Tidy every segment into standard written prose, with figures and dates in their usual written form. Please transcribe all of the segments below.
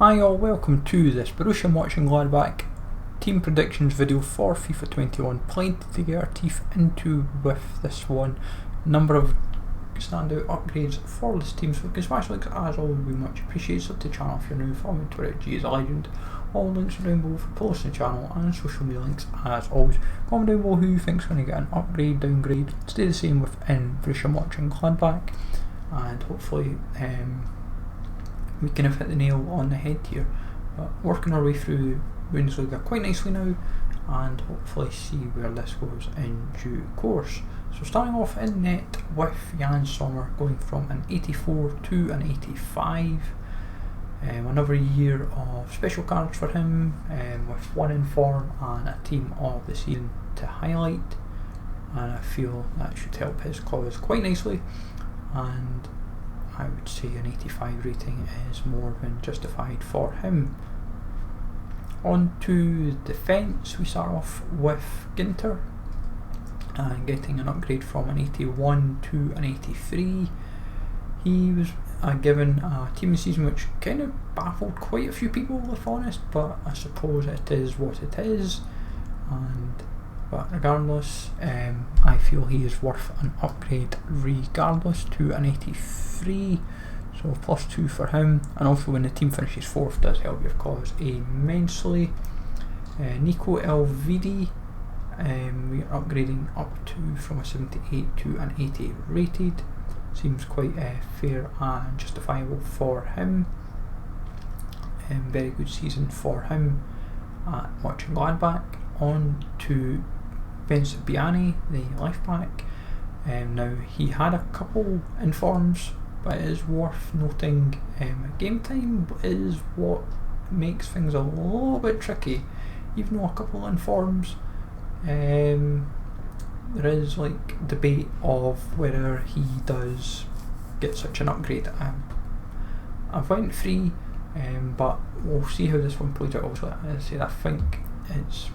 Hi all, welcome to this Borussia Monchengladbach team predictions video for FIFA 21. Plenty to get our teeth into with this one. Number of standout upgrades for this team, so can smash likes as always, be much appreciated. Sub to the channel if you're new, follow me on Twitter, G is a legend. All links are down below for posts on the channel and social media links as always. Comment down below who you think's going to get an upgrade, downgrade, stay the same within Borussia Monchengladbach, and hopefully we kind of hit the nail on the head here. But working our way through Bundesliga quite nicely now, and hopefully see where this goes in due course. So starting off in net with Sommer, going from an 84 to an 85. Another year of special cards for him, with one in form and a team of the season to highlight, and I feel that should help his cause quite nicely, and I would say an 85 rating is more than justified for him. On to defence, we start off with Ginter, and getting an upgrade from an 81 to an 83. He was given a team of the season which kind of baffled quite a few people, if honest, but I suppose it is what it is. But regardless, I feel he is worth an upgrade regardless to an 83, so +2 for him. And also when the team finishes 4th does help your cause immensely. Nico LVD, we are upgrading up to from a 78 to an 80 rated. Seems quite fair and justifiable for him. Very good season for him at Monchengladbach. On to Biani, the left back. Now he had a couple informs, but it is worth noting game time is what makes things a little bit tricky. Even though a couple informs, there is like debate of whether he does get such an upgrade. I've went free, but we'll see how this one plays out. Also, as I said, I think it's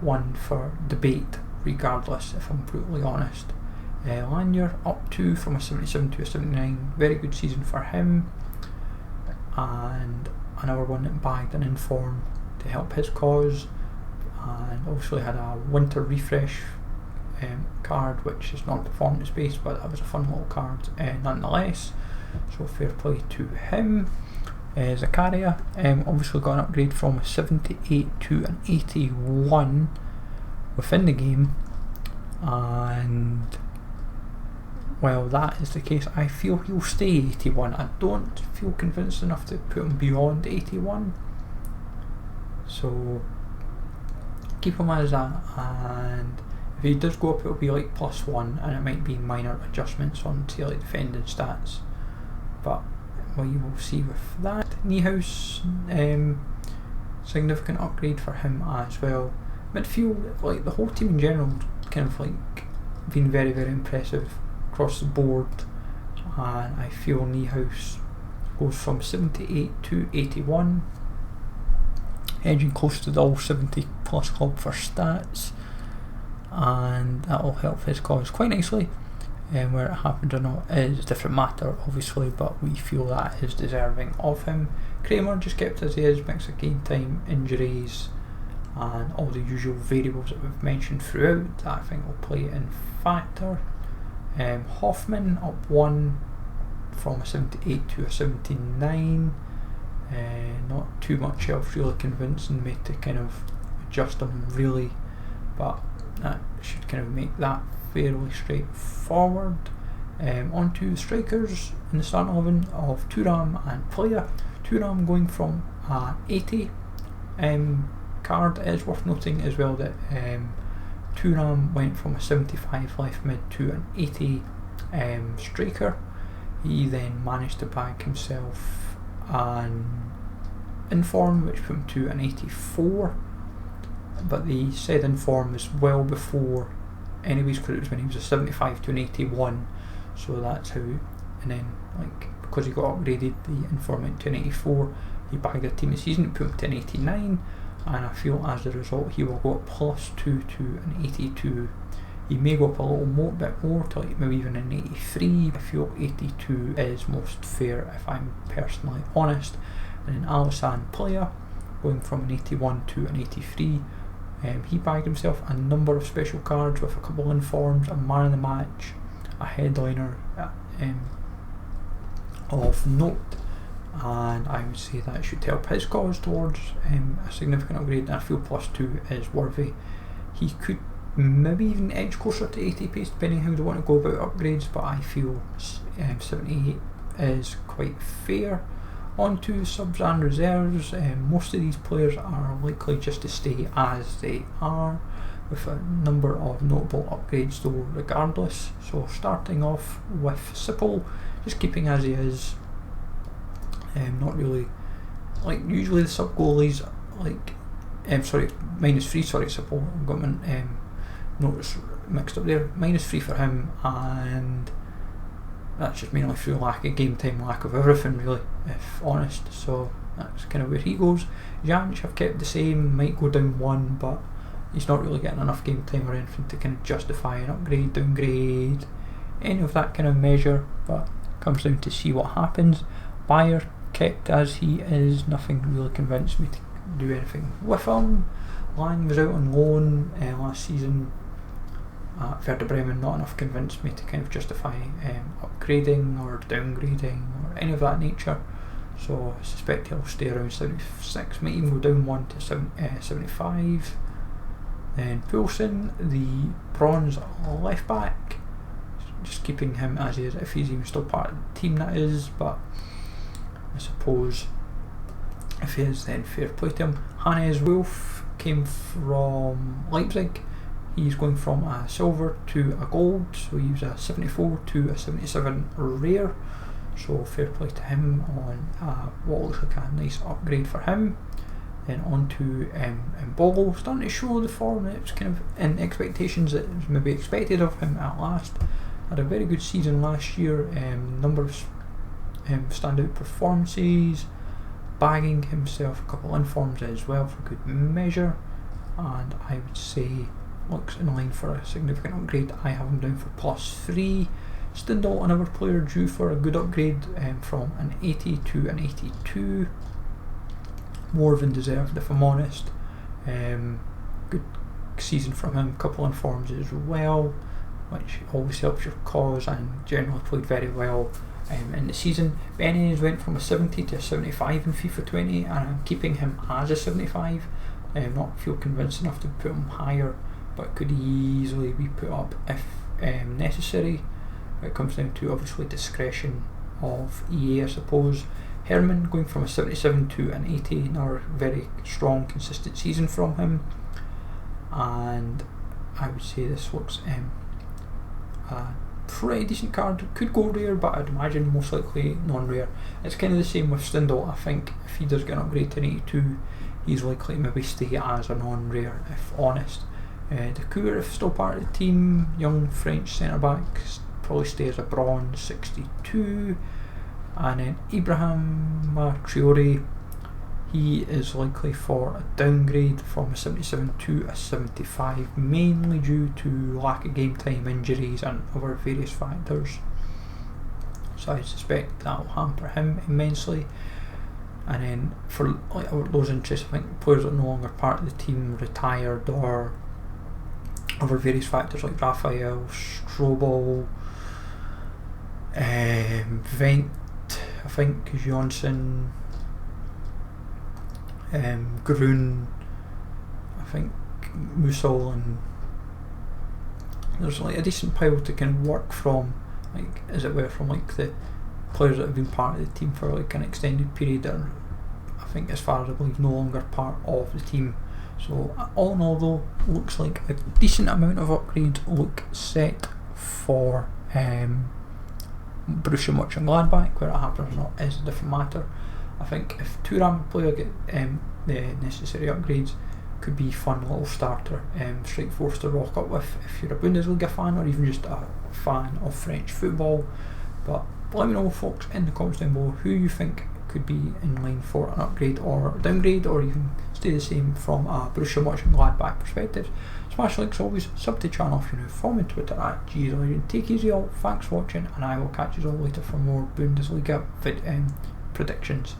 one for debate regardless, if I'm brutally honest. Lanier up to from a 77 to a 79, very good season for him, and another one that bagged an inform to help his cause, and obviously had a winter refresh card which is not performance based, but that was a fun little card nonetheless, so fair play to him. Zakaria obviously got an upgrade from a 78 to an 81 within the game, and while that is the case, I feel he'll stay 81. I don't feel convinced enough to put him beyond 81, so keep him as that, and if he does go up it'll be like +1, and it might be minor adjustments on say like defending stats, but we will see with that. Niehaus, significant upgrade for him as well. Midfield, like the whole team in general, kind of like been very impressive across the board, and I feel Niehaus goes from 78 to 81, edging close to the all 70 plus club for stats, and that will help his cause quite nicely. Where it happens or not is a different matter obviously, but we feel that is deserving of him. Kramer just kept as he is, mix of game time, injuries, and all the usual variables that we've mentioned throughout that I think will play in factor. Hoffman up 1 from a 78 to a 79. Not too much else really convincing me to kind of adjust him really, but that should kind of make that fairly straightforward. On to strikers in the starting 11 of Thuram and Plea. Thuram going from an 80 card. It is worth noting as well that Thuram went from a 75 left mid to an 80 striker. He then managed to bag himself an inform which put him to an 84, but the said inform was well before anyways, because it was when he was a 75 to an 81, so that's how. And then like because he got upgraded, the inform to an 84, he bagged a team of the season to put him to an 89, and I feel as a result he will go up +2 to an 82. He may go up a little bit more to like maybe even an 83. I feel 82 is most fair if I'm personally honest, And then Alisson Plea, going from an 81 to an 83. He bagged himself a number of special cards with a couple of informs, a man of the match, a headliner of note, and I would say that should help his cause towards a significant upgrade, and I feel +2 is worthy. He could maybe even edge closer to 80 pace depending how they want to go about upgrades, but I feel 78 is quite fair. On to subs and reserves. Most of these players are likely just to stay as they are, with a number of notable upgrades though regardless. So starting off with Stindl, just keeping as he is. Not really, like usually the sub goalies, like -3, Stindl, I've got my notice mixed up there. -3 for him, and that's just mainly through lack of game time, lack of everything really, if honest. So that's kind of where he goes. Janch I've kept the same, might go down 1, but he's not really getting enough game time or anything to kind of justify an upgrade, downgrade, any of that kind of measure, but comes down to see what happens. Bayer kept as he is, nothing really convinced me to do anything with him. Lang was out on loan last season at Werder Bremen, not enough convinced me to kind of justify upgrading or downgrading or any of that nature, so I suspect he'll stay around 76, might even go down 1 to 75. Then Poulsen, the bronze left back, just keeping him as he is, if he's even still part of the team that is, but I suppose if he is then fair play to him. Hannes Wolf came from Leipzig. He's going from a silver to a gold, so he was a 74 to a 77 rare, so fair play to him on what looks like a nice upgrade for him. Then on to Bogle, starting to show the form that was kind of in expectations that was maybe expected of him at last. Had a very good season last year, number of standout performances, bagging himself a couple informs as well for good measure, and I would say looks in line for a significant upgrade. I have him down for +3. Stindl, another player due for a good upgrade, from an 80 to an 82. More than deserved if I'm honest. Good season from him, couple informs as well, which always helps your cause, and generally played very well in the season. Benny's went from a 70 to a 75 in FIFA 20, and I'm keeping him as a 75. Not feel convinced enough to put him higher, but could easily be put up if necessary. It comes down to obviously discretion of EA, I suppose. Herman going from a 77 to an 80, another very strong consistent season from him, and I would say this looks a pretty decent card. Could go rare, but I'd imagine most likely non-rare. It's kind of the same with Stindl. I think if he does get an upgrade to an 82, he's likely to maybe stay as a non-rare if honest. Decour, if still part of the team, young French centre back, probably stay as a bronze 62. And then Ibrahim Traore, he is likely for a downgrade from a 77 to a 75, mainly due to lack of game time, injuries and other various factors, so I suspect that will hamper him immensely. And then for those interested, I think players that are no longer part of the team, retired, or other various factors like Raphael, Strobel, Vent, I think Johnson, Grun, I think Musol, and there's like a decent pile to kind of work from, like as it were, from like the players that have been part of the team for like an extended period that are, I think as far as I believe, no longer part of the team. So all in all though, looks like a decent amount of upgrades look set for Borussia Monchengladbach. Where it happens or not is a different matter. I think if Thuram player get the necessary upgrades, could be fun little starter strike force to rock up with if you're a Bundesliga fan or even just a fan of French football. But let me know, folks, in the comments down below who you think could be in line for an upgrade or downgrade, or even stay the same from a Borussia Monchengladbach perspective. Smash likes always, sub to the channel if you're new, follow me on Twitter at GZLegend. Take easy all, thanks for watching, and I will catch you all later for more Bundesliga predictions.